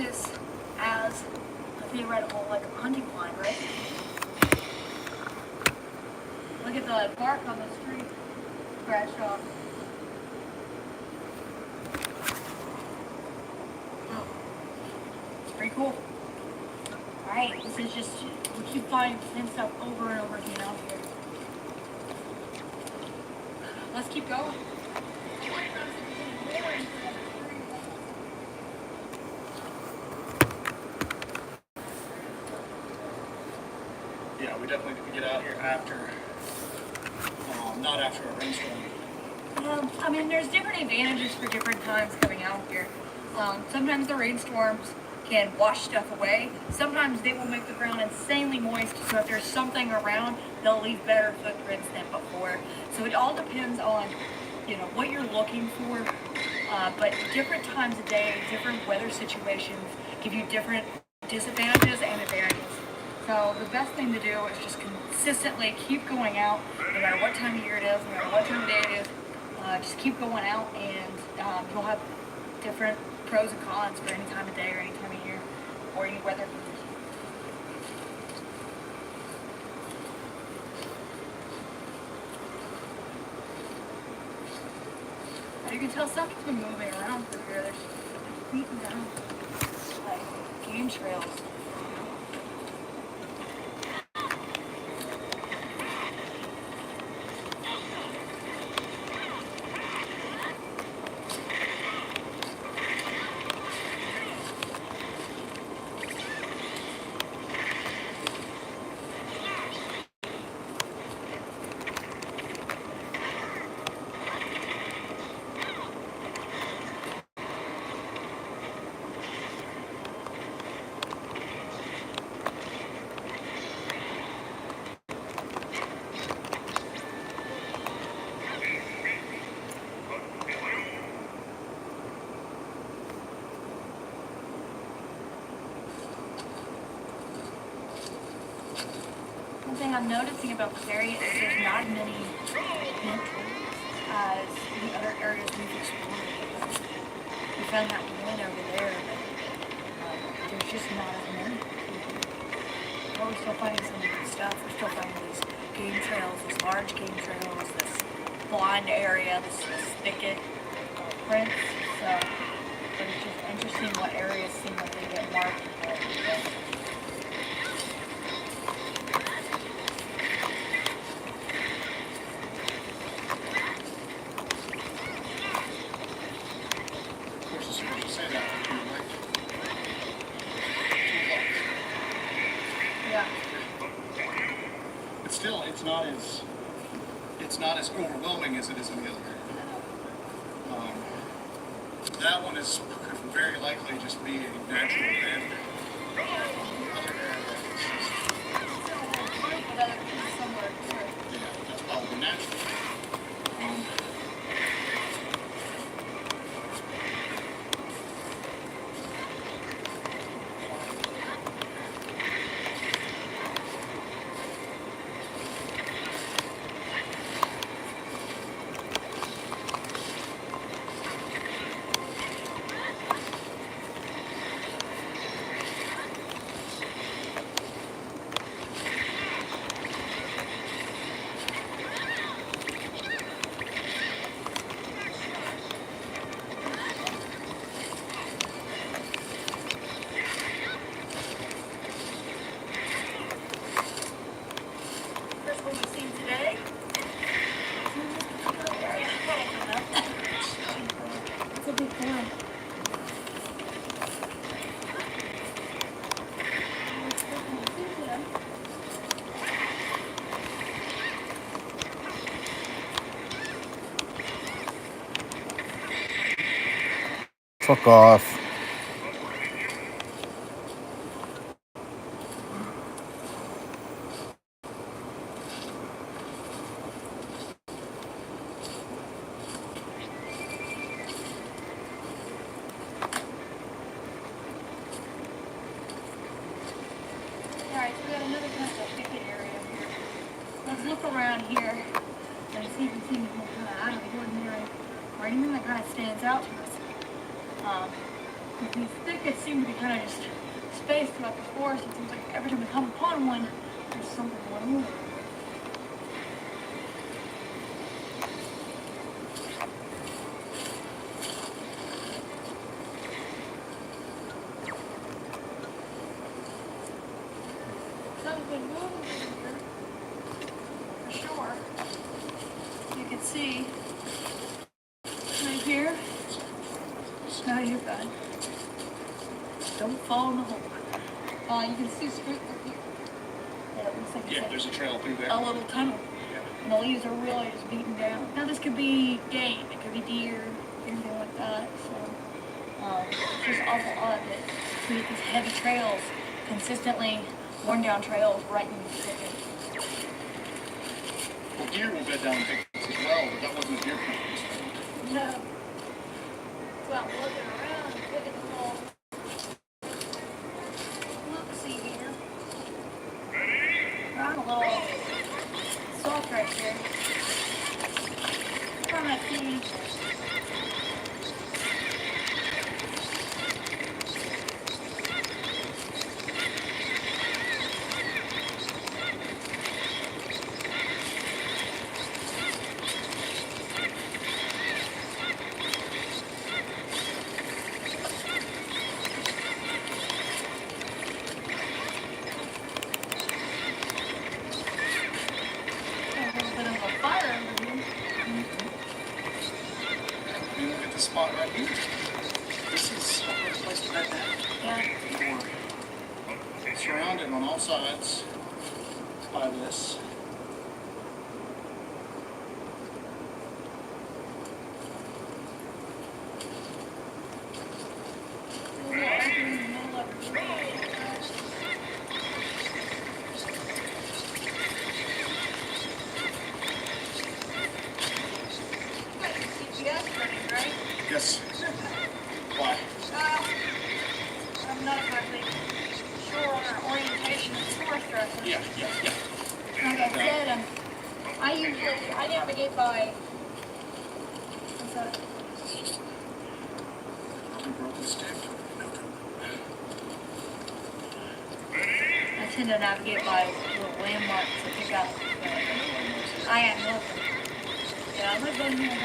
this as a theoretical, like, hunting blind, right? Look at the bark on the street scratched off. Oh, it's pretty cool. Alright, this is just, we keep finding the same stuff over and over again out here. Let's keep going. Yeah, we definitely need to get out here after, not after a rainstorm. I mean, there's different advantages for different times coming out here. Sometimes the rainstorms can wash stuff away. Sometimes they will make the ground insanely moist, so if there's something around, they'll leave better footprints than before. So it all depends on, you know, what you're looking for. But different times of day, different weather situations give you different disadvantages and advantages. So the best thing to do is just consistently keep going out, no matter what time of year it is, no matter what time of day it is. Just keep going out, and you'll have different pros and cons for any time of day or any time of year or any weather condition. You can tell something's been moving around through here. There's beaten down like game trails. One thing I'm noticing about this area is there's not as many mint trees as the other areas we've explored. We found that one over there, but there's just not as many. But we're still finding some good stuff. We're still finding these game trails, these large game trails, this blind area, this thicket prints. So it's just interesting what areas seem like they get marked. But still, it's not as overwhelming as it is in the other area. That one is very likely just be a natural event. The other area is just, that's probably natural. Fuck off. Alright, so we got another kind of thicket area here. Let's look around here and see if we see anything kind of out of the ordinary or anything that kind of stands out to us. These thickets seem to be kind of just spaced throughout the forest. It seems like every time we come upon one, there's something going on. Something moving here, for sure. You can see right here. No, you're good. Don't fall in the hole. You can see straight through here. Yeah, it looks like Yeah, there's a trail through there. a little tunnel. Yeah. And the leaves are really just beaten down. Now this could be game, it could be deer, anything like that. So it's just awful odd that we get these heavy trails, consistently worn down trails right in the thicket. Well, deer will bed down thickets as well, but that wasn't a deer print. No. Well, I'm looking around, looking at the wall. Look, see here. I'm a little soft right here. From that feed. A little bit of a fire under here. And look at the spot right here. This is a good place to bed down. Yeah. We're surrounded on all sides by this. A little opening in the middle of it. GPS running, right? Yes. Why? I'm not exactly sure on our orientation of the forest direction. Yeah. Like I said, I navigate by, what's that? Two broken stick. I tend to navigate by little landmarks to pick up. I am looking. Yeah, I'm looking here.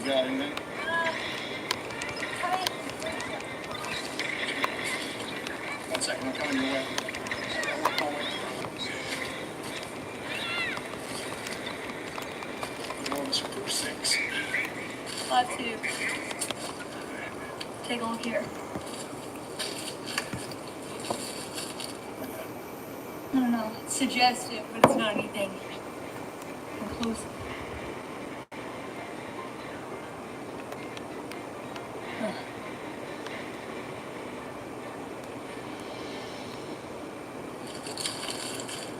You got anything? One second, I'm coming your way. Oh, this is 6. Let's do. Take a look here. I don't know. It's suggestive, but it's not anything conclusive.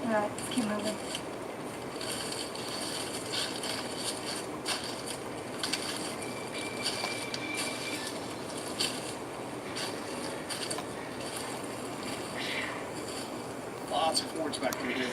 Alright, let's keep moving. Lots of cords back through here.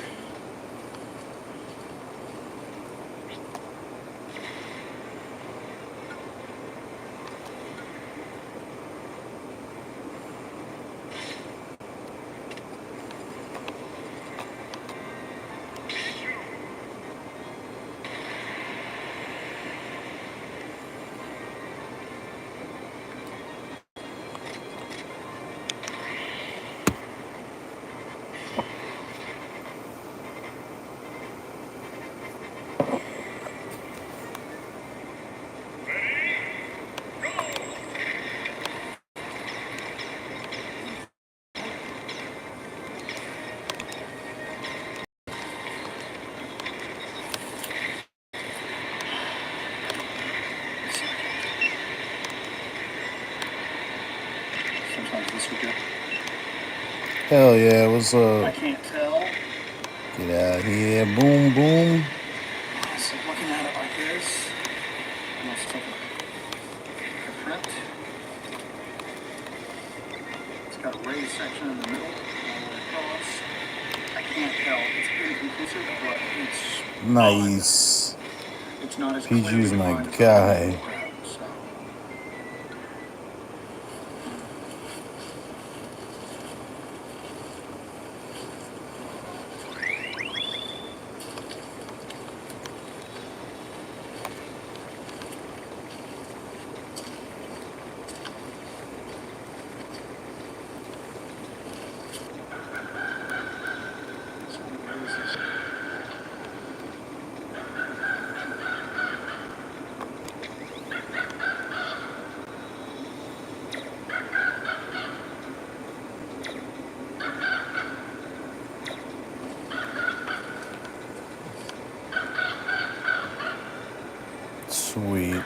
Sometimes this would get. Hell yeah, what's I up? can't tell. Get out of here. Boom, boom. So looking at it like this, and let's take a print. It's got a raised section in the middle, all the way across. can't tell. It's inconclusive, but it's Nice. odd. It's not as PG's clearly my defined as guy. so. Sweet.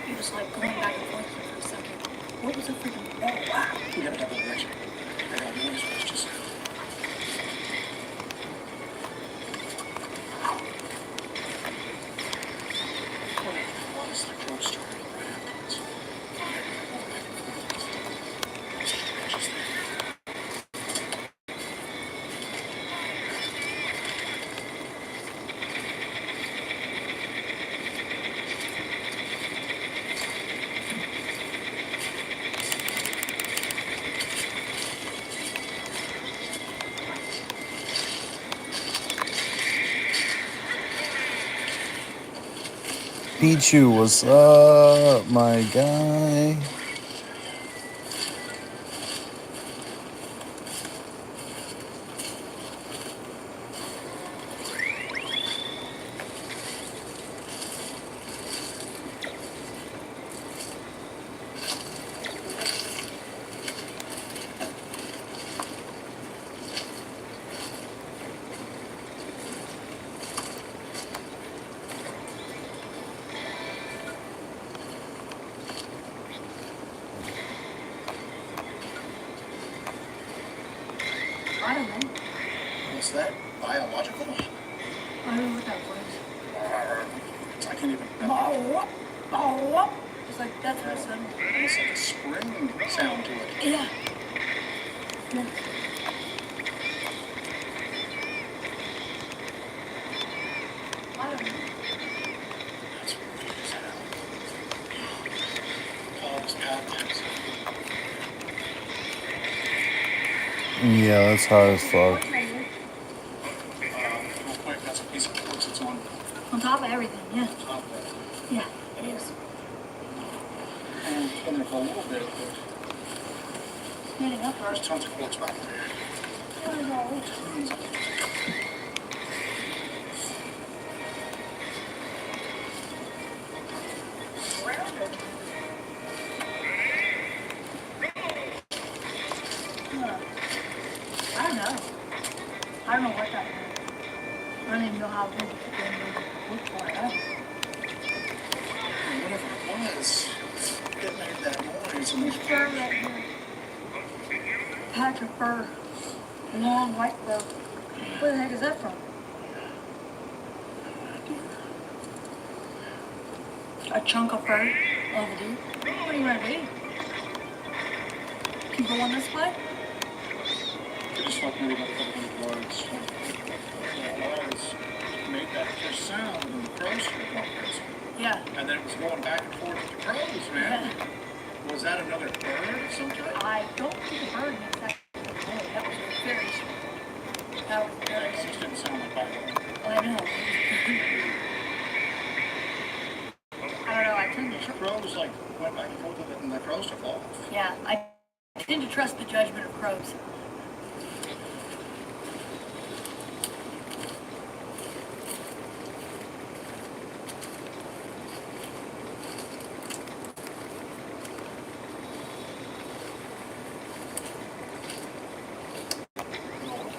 He was like going back and forth for a second. What was the freaking? Oh wow! You gotta have that direction. I got noise was just. The crow started right afterwards. Pichu, what's up, my guy? I don't know. Was that biological? I don't know what that was. I can't even. It's like that's what it sounded. It's like a spring sound to it. Yeah. Yeah. I don't know. That's weird as hell. All this pathways. Yeah, that's hard as fuck. Real quick, that's a piece of quartz that's On top of everything, yeah. top of it. Yeah, it is. And it's been there for a little bit, but Standing up there's first. tons of quartz back there. Tons of it. I don't know. I don't know what that is. I don't even know how big it's going to look for it. And whatever it was, it made that noise. And There's fur right here. Patch of fur. Long white fur. Where the heck is that from? A chunk of fur of a deer? What do you want to do? Keep going this way? it just like maybe like a couple of words. It was made that first sound and the crows started going crazy. Yeah. And then it was going back and forth with the crows, man. Yeah. Was that another bird of some type? I don't think a bird makes that noise. That was very strange. That was Yeah, very 'cause it didn't sound like that. I know. I don't know. I tend to. The crows like went back and forth with it and the crows took off. Yeah, I tend to trust the judgment of crows.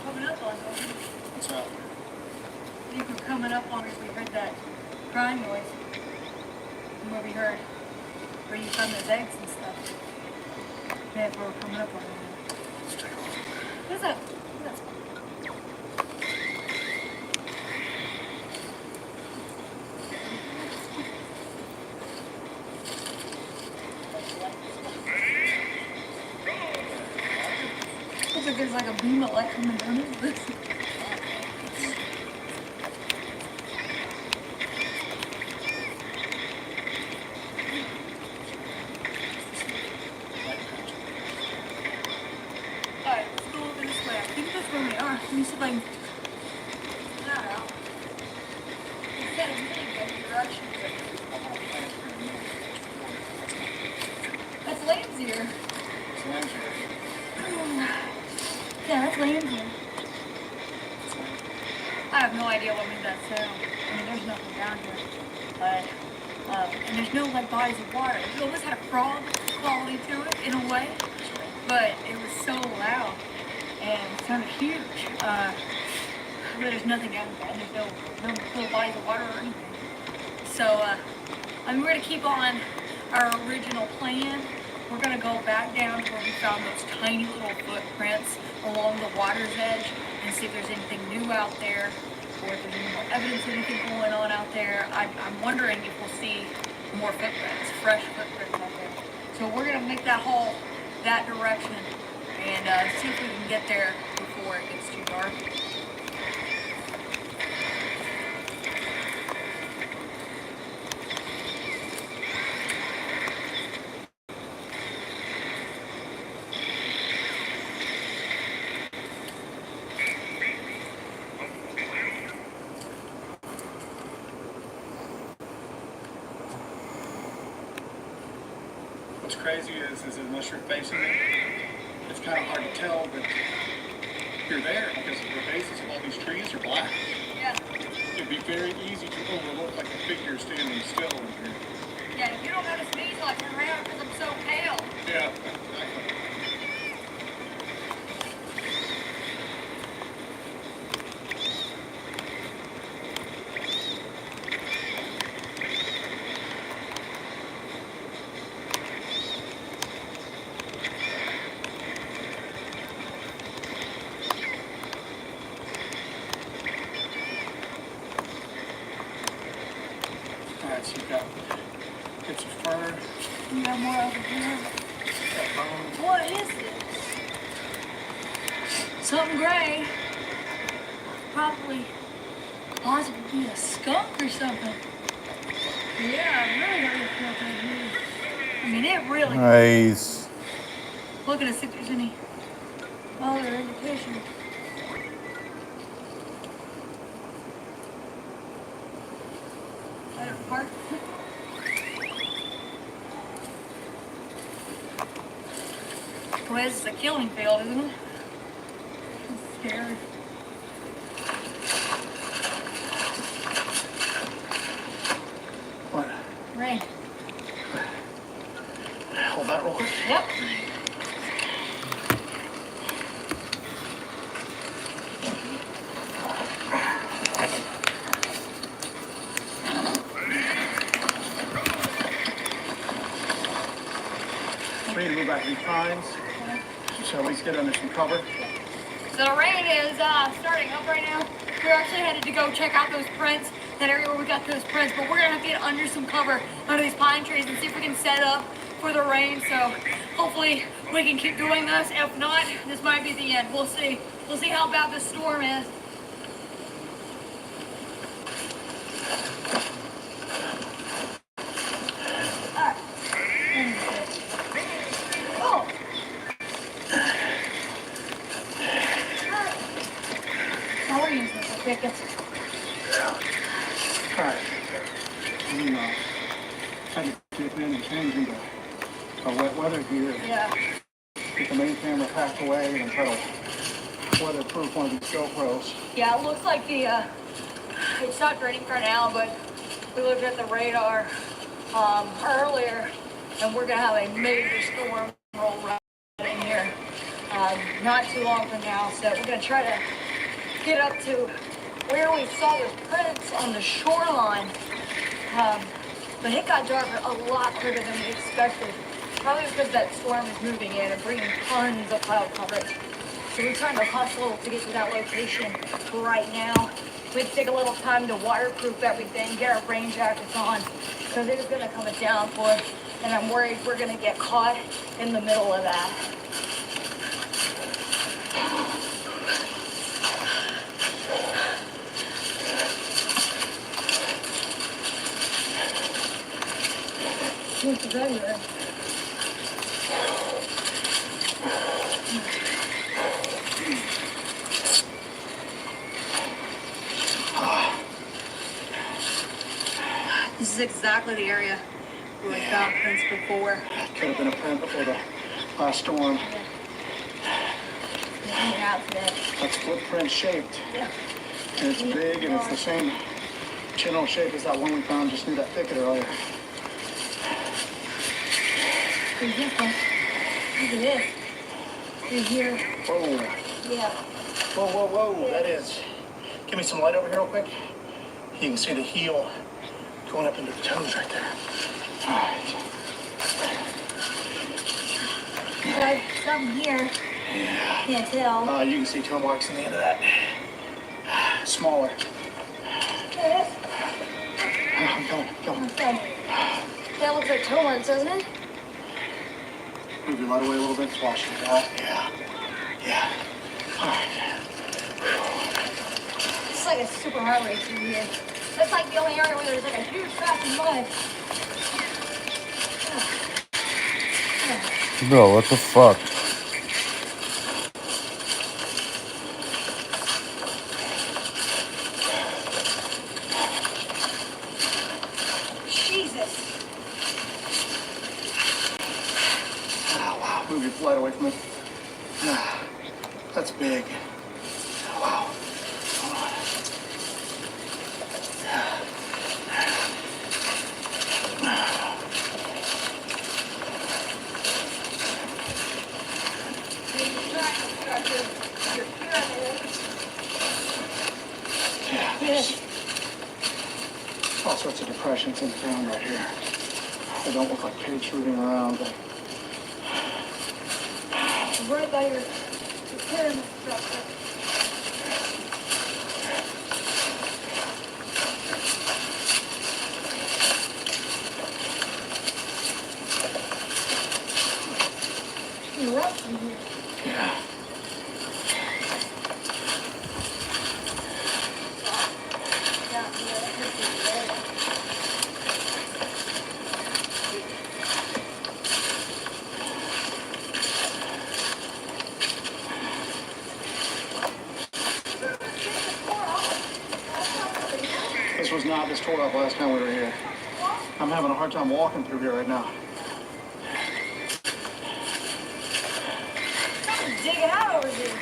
Coming up on us. What's that? I think we're coming up on us. We heard that crying noise. From what we heard. Where you found those eggs and stuff. Yeah, we're coming up on it. Let's take off. What is that? What is that? there's like a beam of light coming down into this. Alright, let's go over this way. I think that's where we are. Let me see if I can figure that out. Instead of really good direction. That's Lane's ear. Yeah, that's Lane's ear. I have no idea what made that sound. I mean, there's nothing down here. But, and there's no, like, bodies of water. It almost had a frog quality to it, in a way. But it was so loud. And it sounded huge. But there's nothing down there. And there's no bodies of water or anything. So, I mean, we're going to keep on our original plan. We're going to go back down to where we found those tiny little footprints along the water's edge and see if there's anything new out there or if there's any more evidence of anything going on out there. I'm wondering if we'll see more footprints, fresh footprints out there. So we're going to make that haul that direction and see if we can get there before it gets too dark. What's crazy is unless you're facing it, it's kind of hard to tell that you're there because the bases of all these trees are black. Yeah. It'd be very easy to overlook like a figure standing still in here. Yeah, if you don't notice me till I turn around because I'm so pale. Yeah, exactly. Alright, so you've got bits of fur. You got more over here. Got bones. What is this? Something gray. Probably, possibly be a skunk or something. Yeah, I really don't feel that here. I mean, it really. Nice. Looking to see if there's any other indication. Better park. Boy, this is a killing field, isn't it? It's scary. What? Rain. Hold that real quick. Yep. We need to move back these pines, so at least get under some cover. So the rain is starting up right now. We're actually headed to go check out those prints, that area where we got those prints, but we're gonna have to get under some cover under these pine trees and see if we can set up for the rain. So hopefully we can keep doing this. If not, this might be the end. We'll see. We'll see how bad the storm is. Alright. Oh. How are you? Okay, Alright. Trying to dip in and change into wet weather gear. yeah. Get the main camera packed away and try to weatherproof one of these GoPros. Yeah, it looks like the it stopped raining for now, but we looked at the radar earlier, and we're gonna have a major storm roll right in here not too long from now. So we're gonna try to get up to where we saw those prints on the shoreline. But it got dark a lot quicker than we expected. Probably because that storm is moving in and bringing tons of cloud cover. So we're trying to hustle to get to that location right now. We have to take a little time to waterproof everything, get our rain jackets on, because it is going to come a downpour, and I'm worried we're going to get caught in the middle of that. What's the regular? This is exactly the area where we found prints before. Could have been a print before the last storm. Yeah, today. That's footprint shaped. Yeah. And it's big and it's the same general shape as that one we found just near that thicket earlier. Pretty different. Look at this. Right here. Whoa. Yeah. Whoa. That is. Give me some light over here real quick. You can see the heel going up into the toes right there. All right. But something here. Yeah. Can't tell. You can see toe marks in the end of that. Smaller. Yes. I'm coming. Okay. That looks like toe marks, doesn't it? Move your light away a little bit. Wash it out. Yeah. All right. It's like a super highway through here. That's like the only area where there's like a huge patch of mud. Bro, what the fuck? Jesus. Oh, wow. Move your light away from me. That's big. Wow. Hold on. Yeah, there's all sorts of depressions in the ground right here. They don't look like pigs rooting around, but Right by your pyramid structure. Eruption here. yeah. This was not this tore up last time we were here. I'm having a hard time walking through here right now. Dig it out over here.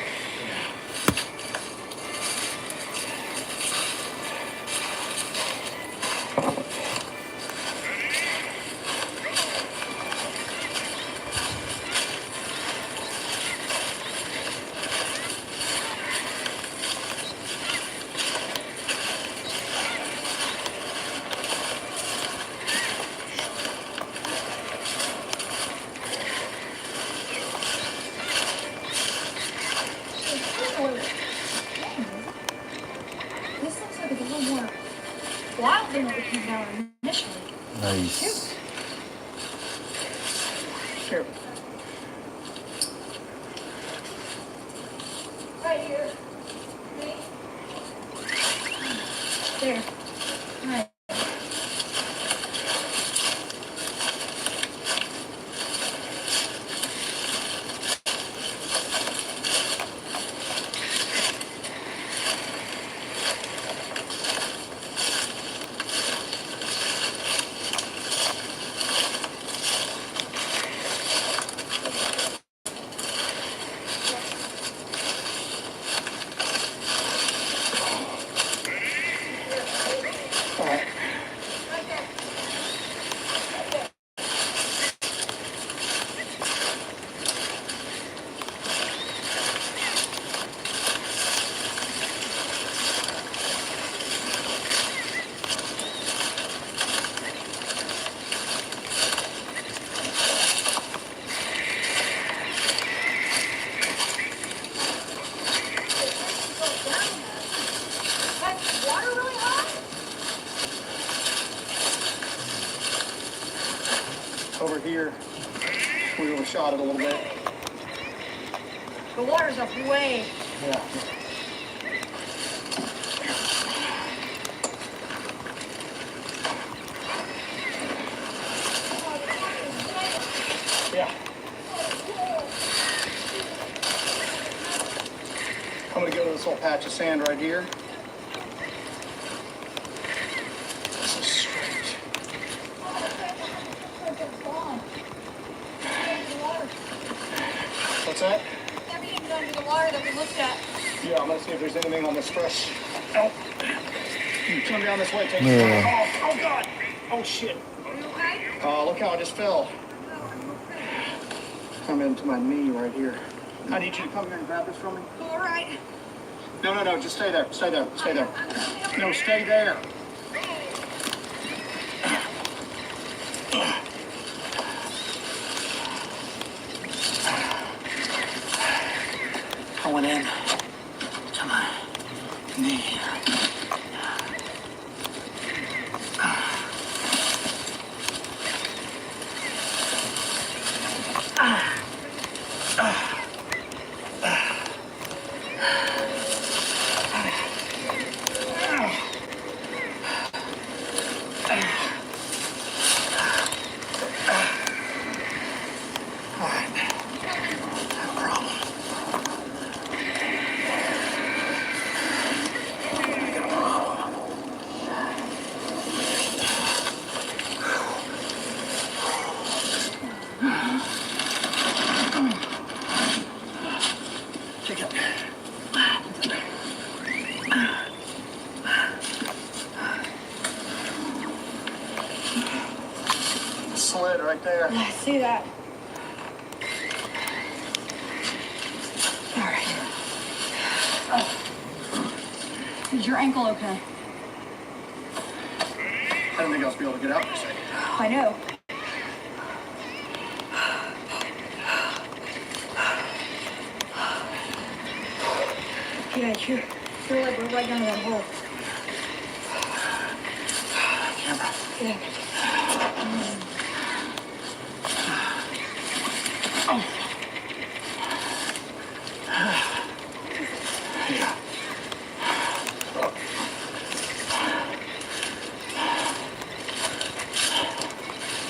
This looks like it's a little more wild than what we came down initially. Nice. Here. Right here. Right. There. Right. All right. That's water really hot? Over here, we overshot it a little bit. The water's up way. Yeah. patch of sand right here. This is straight. What's that? Everything's under the water that we looked at. Yeah, I'm gonna see if there's anything on this fresh. Oh, come down this way. Take Yeah. Oh God! Oh shit! Are you okay? Look how I just fell. No, I'm okay. Come into my knee right here. I need you to come here and grab this from me. All right. No, just stay there. Stay there. Stay there. No, stay there. I went in to my knee. Kick it. Slid right there. I see that. All right. Oh. Is your ankle okay? I didn't think I was be able to get out for a second. I know. Yeah, you're like we're right down that hole. Camera. Yeah. Oh.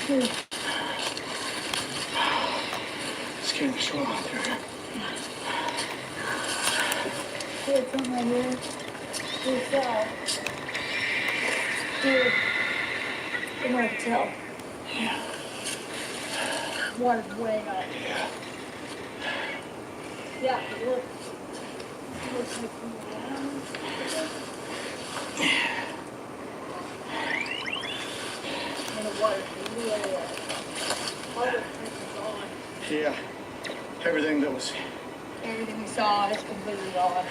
Yeah. Skin the swell out through here. Dude, something right here. Dude, fell. Dude. I'm gonna have to tell. Yeah. Water's way up. Yeah. Yeah, it looks like coming down. And the water's way up. All the is gone. Yeah. Everything that was. Everything we saw is completely gone.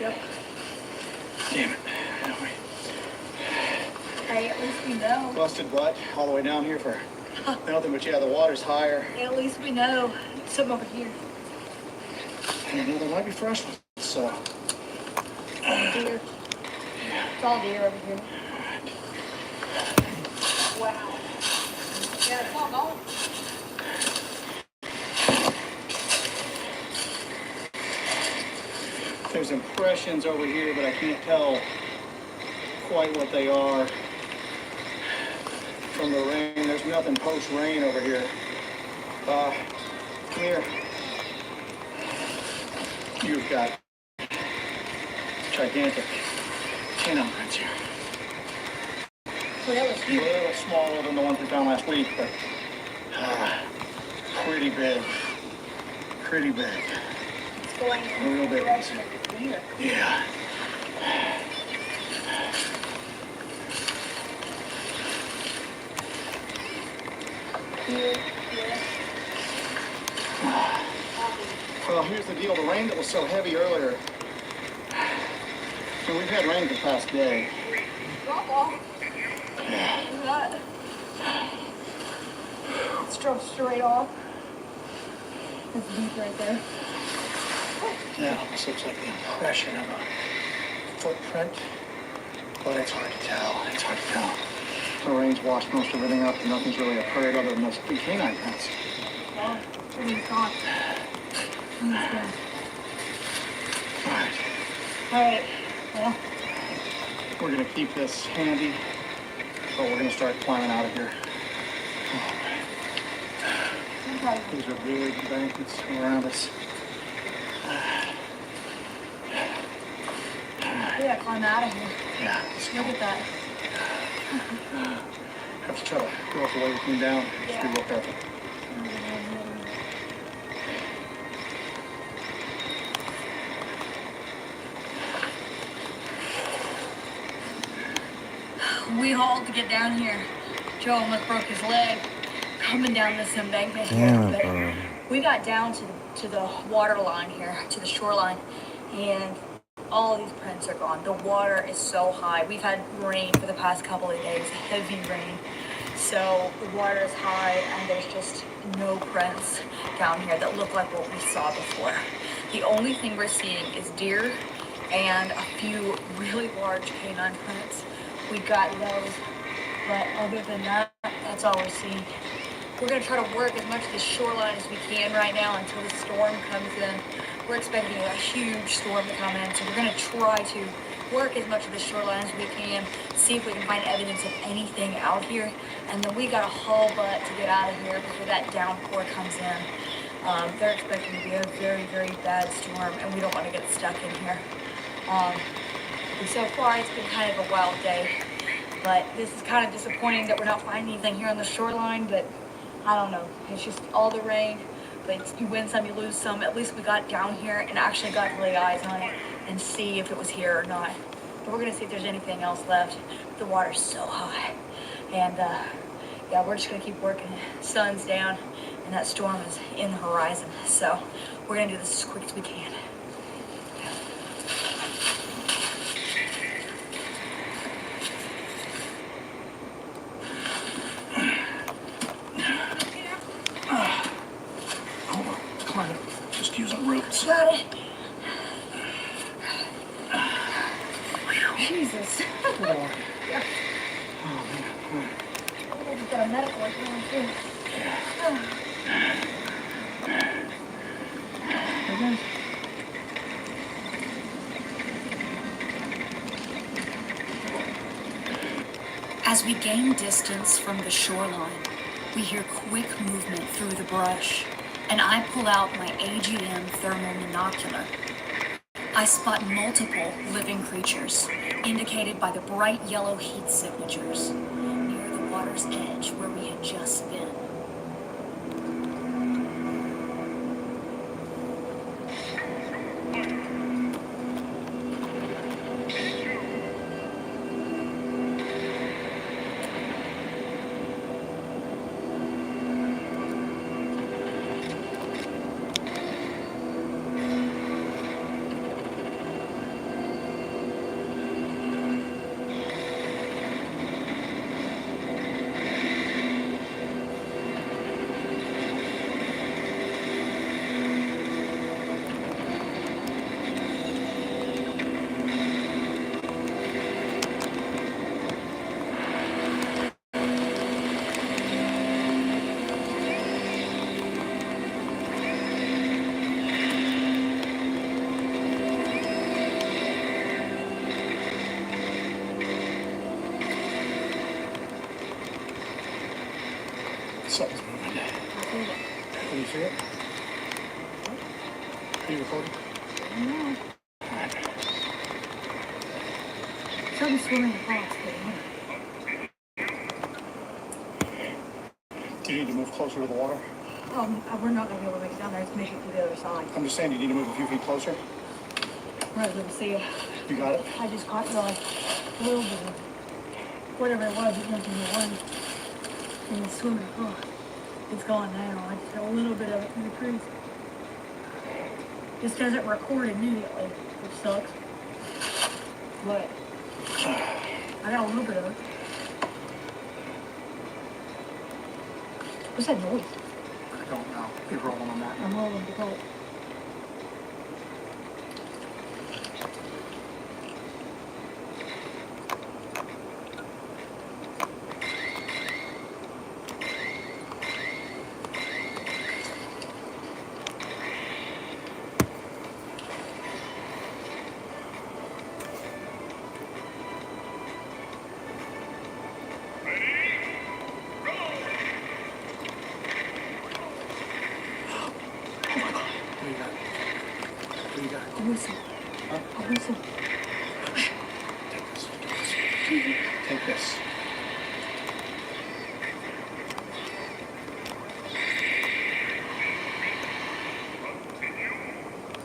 Yep. Damn it. Hey, at least we know. Busted butt all the way down here for nothing, but yeah, the water's higher. At least we know. Some over here. And there might be fresh ones, so. Deer. It's all deer over here. Wow. Yeah, it's all gone. There's impressions over here, but I can't tell quite what they are from the rain. There's nothing post-rain over here. Come here. You've got gigantic canine prints here. Well, that was A huge. little smaller than the ones we found last week, but pretty big. Pretty big. It's going A real in the big direction of the deer. Yeah. Deer, yeah. Well, here's the deal. The rain that was so heavy earlier. And we've had rain for the past day. Drop off. Yeah. Look at that. It's drove straight off. That's deep right there. That almost looks like the impression of a footprint, but it's hard to tell. It's hard to tell. The rain's washed most everything up, and nothing's really occurred other than those big canine prints. Well, everything's gone. Everything's gone. All right. All right. Well, We're gonna keep this handy, but we're gonna start climbing out of here. Okay. These are big embankments around us. We gotta climb out of here. Yeah, let's go. Look at that. Have to try to go up the way we came down. Just be real careful. We hauled to get down here. Joe almost broke his leg coming down this embankment here. Damn it, But bro. we got down to the water line here, to the shoreline, and all these prints are gone. The water is so high. We've had rain for the past couple of days, heavy rain. So the water is high and there's just no prints down here that look like what we saw before. The only thing we're seeing is deer and a few really large canine prints. We got those, but other than that, that's all we're seeing. We're gonna try to work as much of the shoreline as we can right now until the storm comes in. We're expecting a huge storm to come in, so we're gonna try to work as much of the shoreline as we can, see if we can find evidence of anything out here, and then we got a haul butt to get out of here before that downpour comes in. They're expecting to be a very, very bad storm, and we don't want to get stuck in here. And so far, it's been kind of a wild day, but this is kind of disappointing that we're not finding anything here on the shoreline, but I don't know. It's just all the rain, but you win some, you lose some. At least we got down here and actually got to lay eyes on it and see if it was here or not. But we're gonna see if there's anything else left. The water's so high. And yeah, we're just gonna keep working. Sun's down and that storm is in the horizon. So we're gonna do this as quick as we can. Hold on, climb it. Just using ropes. Got it. Jesus. Oh, Yeah. man. I just got a medical one too. Okay. As we gain distance from the shoreline, we hear quick movement through the brush, and I pull out my AGM thermal monocular. I spot multiple living creatures, indicated by the bright yellow heat signatures, near the water's edge where we had just been. Something's moving. Can you see it? Are you recording? No. Alright. Something's swimming across Do you need to move closer to the water? we're not going to be able to make it down there. It's making it to the other side. I'm just saying, you need to move a few feet closer. We're not going to see it. You got it? I just caught like a little bit of whatever it was. It went in the one and it's swimming across. It's gone now. I just got a little bit of it in the crease. Just doesn't record immediately, which sucks. But I got a little bit of it. What's that noise? I don't know. You're rolling on that. I'm rolling the boat. you got? A whistle. Huh? A whistle. Take this.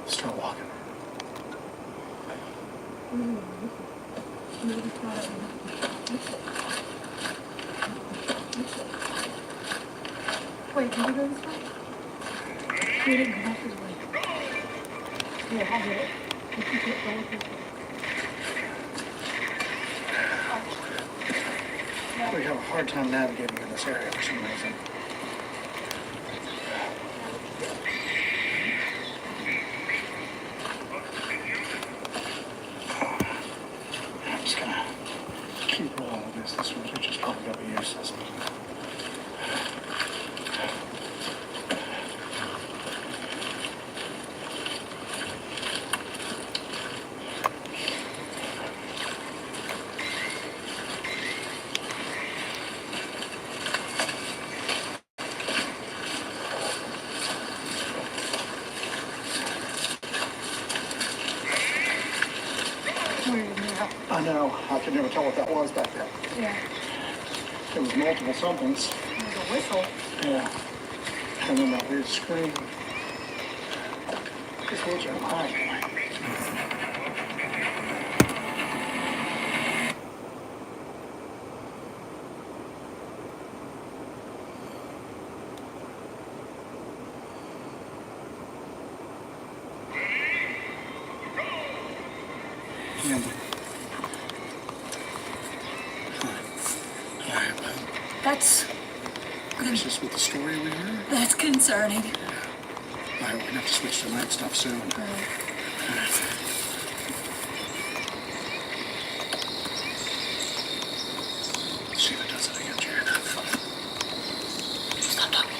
Start walking. Wait, can we go this way? We didn't come back this way. Yeah, I'll get it. We can get going this way. We have a hard time navigating in this area for some reason. I'm just gonna keep rolling with this. This one's just probably gonna be useless. I know. I could never tell what that was back there. Yeah. There was multiple somethings. There's a whistle. Yeah. And then that weird scream. This woods are high. Is this with the story we heard? That's concerning. All right, we're gonna have to switch to night stuff soon. Let's see if it does it again, Jared. Stop talking.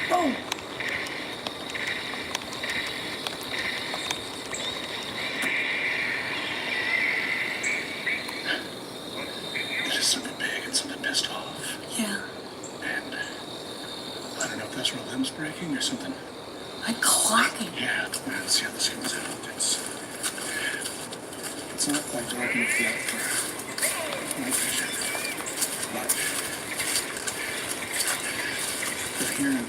Boom! It is something big and something pissed off. Yeah. And I don't know if that's where limbs breaking or something. I'm clacking. Yeah, let's see how this comes out. It's not quite dark enough yet for night vision. But we're hearing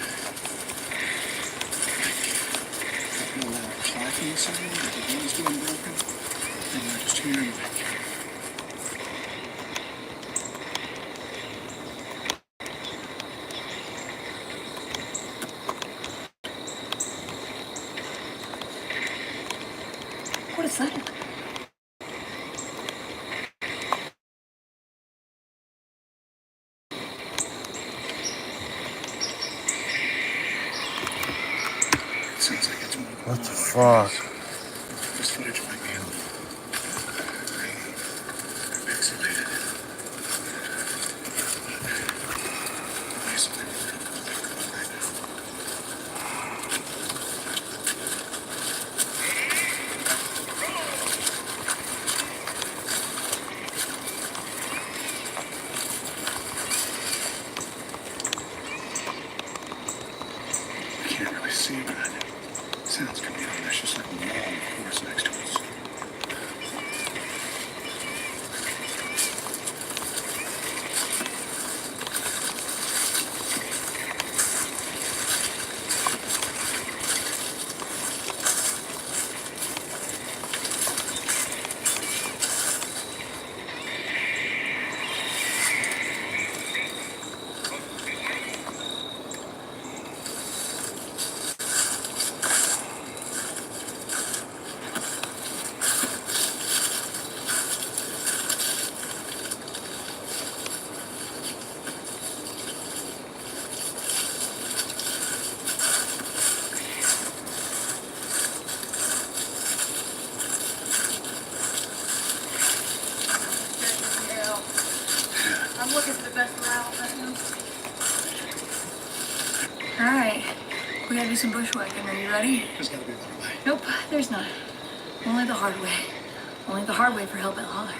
a lot of clacking sound that the wind's being broken. And we're just hearing What is that? it sounds like it's moving. What the fuck? This footage might be pixelated. Basically, we're going to look right now. I can't really see, but sounds coming out. There's just like a wall, of course, next to us. some bushwhacking. Are you ready? There's gotta be a better way. Nope, there's not. Only the hard way. Only the hard way for Hellbent Holler.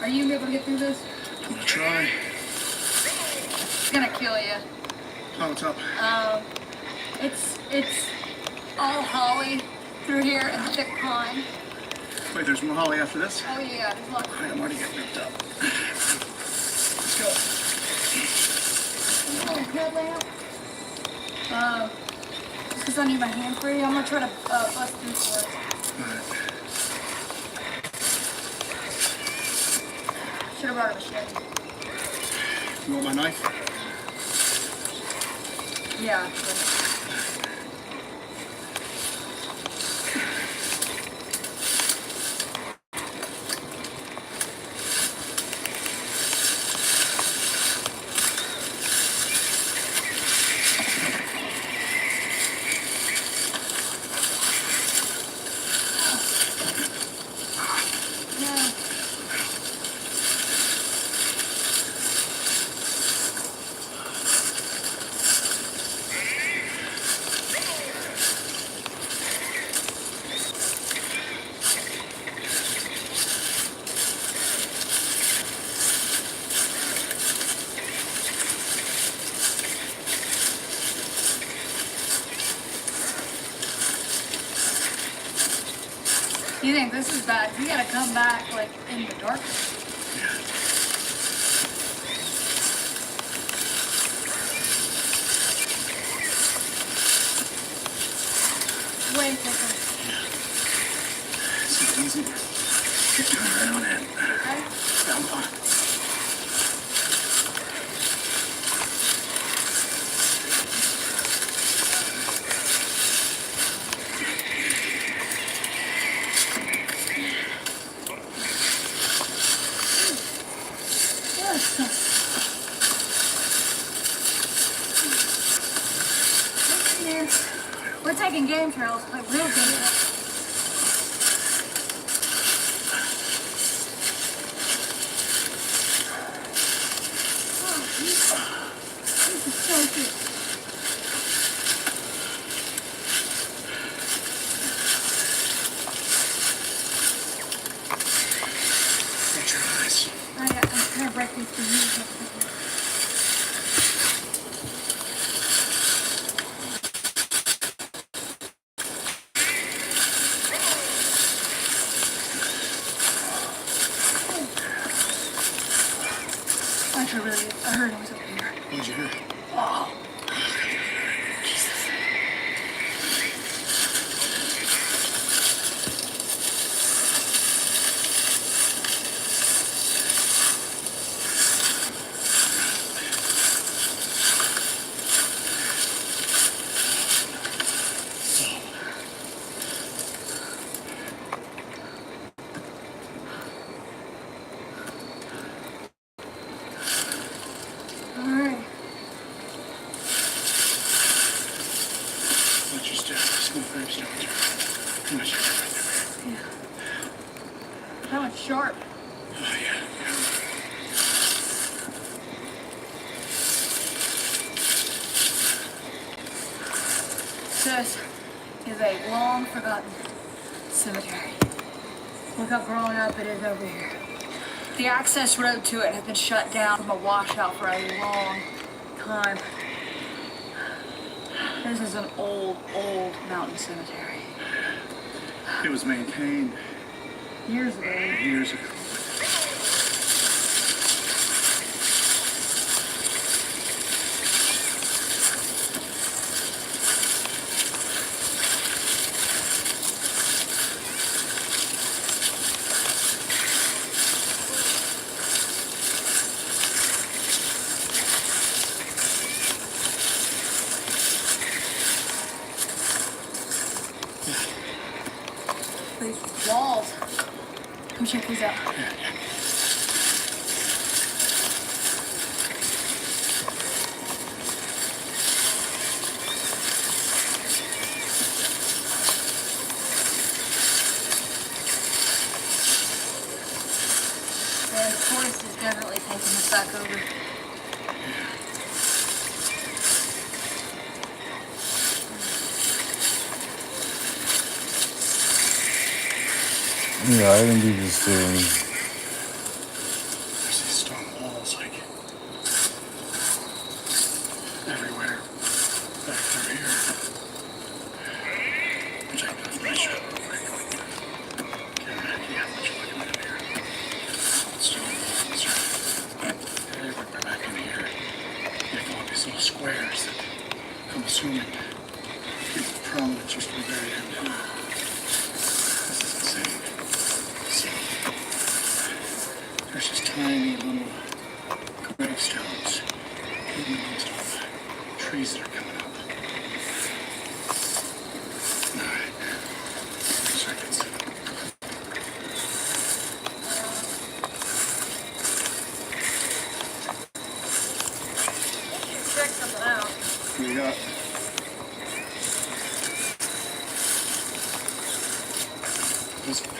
Are you able to get through this? I'm gonna try. It's gonna kill you. Oh, what's up? It's all holly through here and thick pine. Wait, there's more holly after this? Oh yeah, there's lots. Alright, I'm already getting ripped up. Let's go. Oh, headlamp. Just because I need my hand free, I'm gonna try to bust through for it. Alright. Should have brought a machete. You want my knife? Yeah, actually. Yeah. You think this is bad? You gotta come back like in the dark. Way quicker. It's not easy. Get turned right on in. Okay? Yeah, I'm fine. Yes. We're taking game trails, like real game trails. Oh, this is so good. Watch your eyes. I'm trying to break these for you. Actually, really, I heard it was up here. What'd you hear? Oh. Jesus. All right. Watch your step. Smooth gravestones. Too much effort right there. Yeah. That one's sharp. Oh, yeah. This is a long forgotten cemetery. Look how grown up it is over here. The access road to it has been shut down from a washout for a long time. This is an old mountain cemetery. It was maintained Years ago. years ago. These walls. Come check these out. And the forest is definitely taking us back over. Yeah, I can do this thing. There's these stone walls, like, everywhere. Back through here. Which I can definitely show real quick. Yeah, what you're looking at here. Stone walls are everywhere back in here. They call it these little squares that I'm assuming people prominence used to be buried in. This is insane. So, there's just tiny little gravestones hidden amongst all the trees that are coming up. Alright. Seconds. Check something out. What do you got? This one.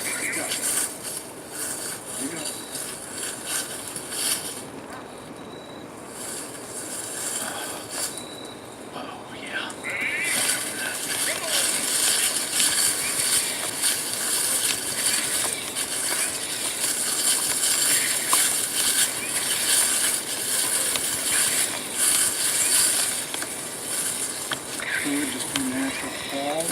What do you got? What do you got? Oh, yeah. It would just be natural fall.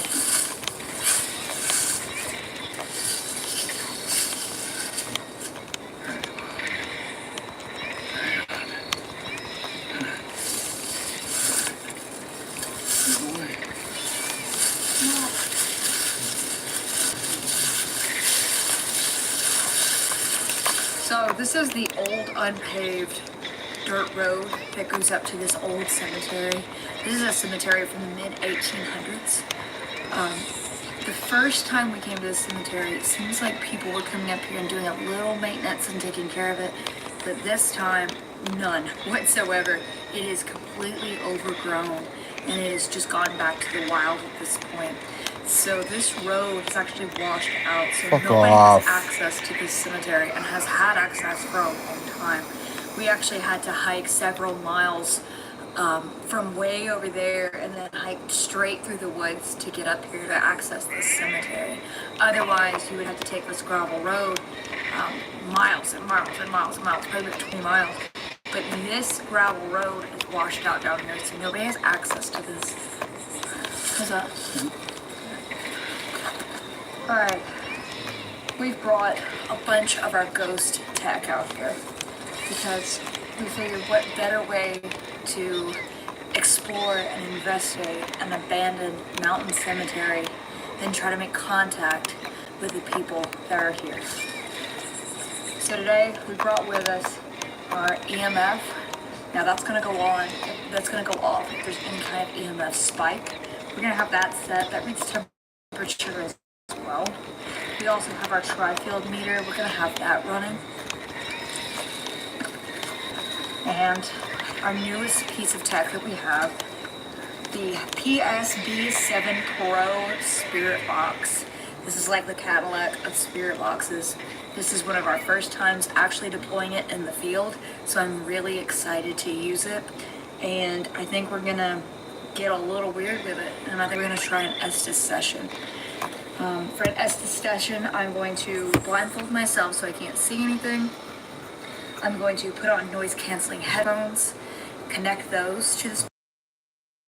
Good boy. So this is the old unpaved dirt road that goes up to this old cemetery. This is a cemetery from the mid-1800s. The first time we came to this cemetery, it seems like people were coming up here and doing a little maintenance and taking care of it, but this time, none whatsoever. It is completely overgrown, and it has just gone back to the wild at this point. So this road is actually washed out, so Fuck nobody off. has access to this cemetery and has had access for a long time. We actually had to hike several miles from way over there and then hiked straight through the woods to get up here to access this cemetery. Otherwise, you would have to take this gravel road miles and miles and miles and miles, probably about 20 miles. But this gravel road is washed out down here, so nobody has access to this. How's that? Alright, we've brought a bunch of our ghost tech out here because we figured what better way to explore and investigate an abandoned mountain cemetery than try to make contact with the people that are here. So today we brought with us our EMF. Now that's going to go on, that's going to go off if there's any kind of EMF spike. We're going to have that set, that reads temperature as well. We also have our tri-field meter, we're going to have that running. And our newest piece of tech that we have, the PSB7 Pro Spirit Box. This is like the Cadillac of spirit boxes. This is one of our first times actually deploying it in the field, so I'm really excited to use it. And I think we're gonna get a little weird with it, and I think we're gonna try an Estes session. For an Estes session, I'm going to blindfold myself so I can't see anything. I'm going to put on noise canceling headphones, connect those to the